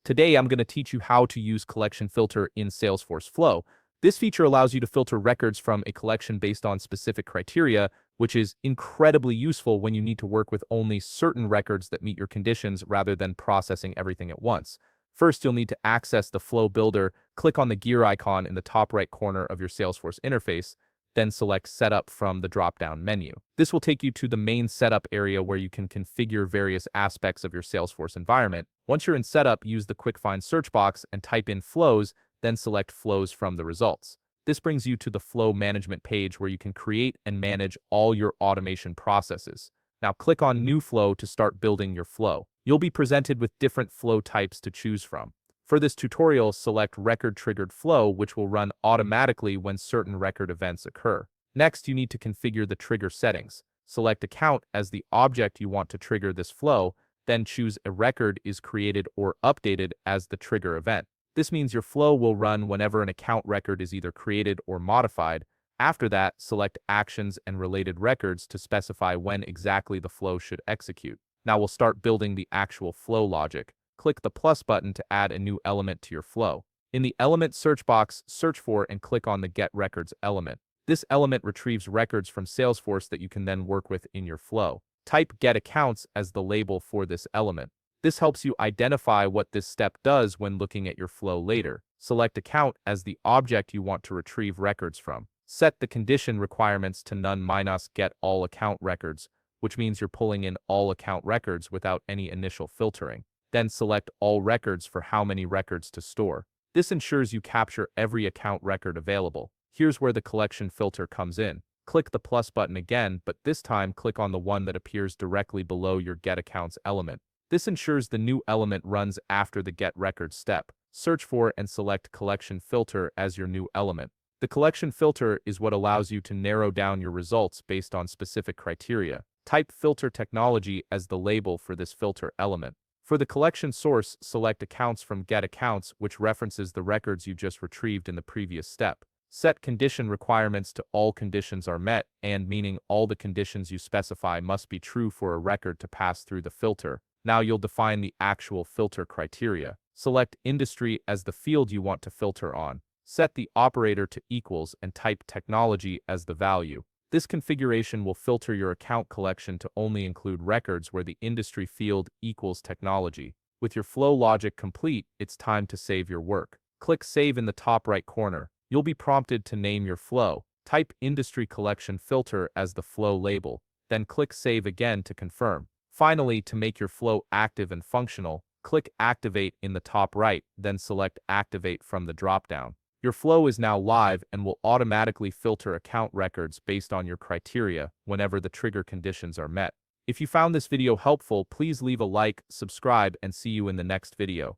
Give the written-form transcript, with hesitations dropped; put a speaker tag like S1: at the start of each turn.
S1: Today, I'm going to teach you how to use Collection Filter in Salesforce Flow. This feature allows you to filter records from a collection based on specific criteria, which is incredibly useful when you need to work with only certain records that meet your conditions rather than processing everything at once. First, you'll need to access the Flow Builder. Click on the gear icon in the top right corner of your Salesforce interface, then select Setup from the drop-down menu. This will take you to the main setup area where you can configure various aspects of your Salesforce environment. Once you're in Setup, use the Quick Find search box and type in Flows, then select Flows from the results. This brings you to the Flow Management page where you can create and manage all your automation processes. Now click on New Flow to start building your flow. You'll be presented with different flow types to choose from. For this tutorial, select Record Triggered Flow, which will run automatically when certain record events occur. Next, you need to configure the trigger settings. Select Account as the object you want to trigger this flow, then choose a record is created or updated as the trigger event. This means your flow will run whenever an account record is either created or modified. After that, select Actions and Related Records to specify when exactly the flow should execute. Now we'll start building the actual flow logic. Click the plus button to add a new element to your flow. In the element search box, search for and click on the Get Records element. This element retrieves records from Salesforce that you can then work with in your flow. Type Get Accounts as the label for this element. This helps you identify what this step does when looking at your flow later. Select Account as the object you want to retrieve records from. Set the condition requirements to none minus get all account records, which means you're pulling in all account records without any initial filtering. Then select all records for how many records to store. This ensures you capture every account record available. Here's where the collection filter comes in. Click the plus button again, but this time click on the one that appears directly below your Get Accounts element. This ensures the new element runs after the Get Records step. Search for and select Collection Filter as your new element. The collection filter is what allows you to narrow down your results based on specific criteria. Type Filter Technology as the label for this filter element. For the collection source, select Accounts from Get Accounts, which references the records you just retrieved in the previous step. Set condition requirements to all conditions are met, and meaning all the conditions you specify must be true for a record to pass through the filter. Now you'll define the actual filter criteria. Select Industry as the field you want to filter on. Set the operator to equals and type Technology as the value. This configuration will filter your account collection to only include records where the industry field equals technology. With your flow logic complete, it's time to save your work. Click Save in the top right corner. You'll be prompted to name your flow. Type Industry Collection Filter as the flow label, then click Save again to confirm. Finally, to make your flow active and functional, click Activate in the top right, then select Activate from the dropdown. Your flow is now live and will automatically filter account records based on your criteria whenever the trigger conditions are met. If you found this video helpful, please leave a like, subscribe, and see you in the next video.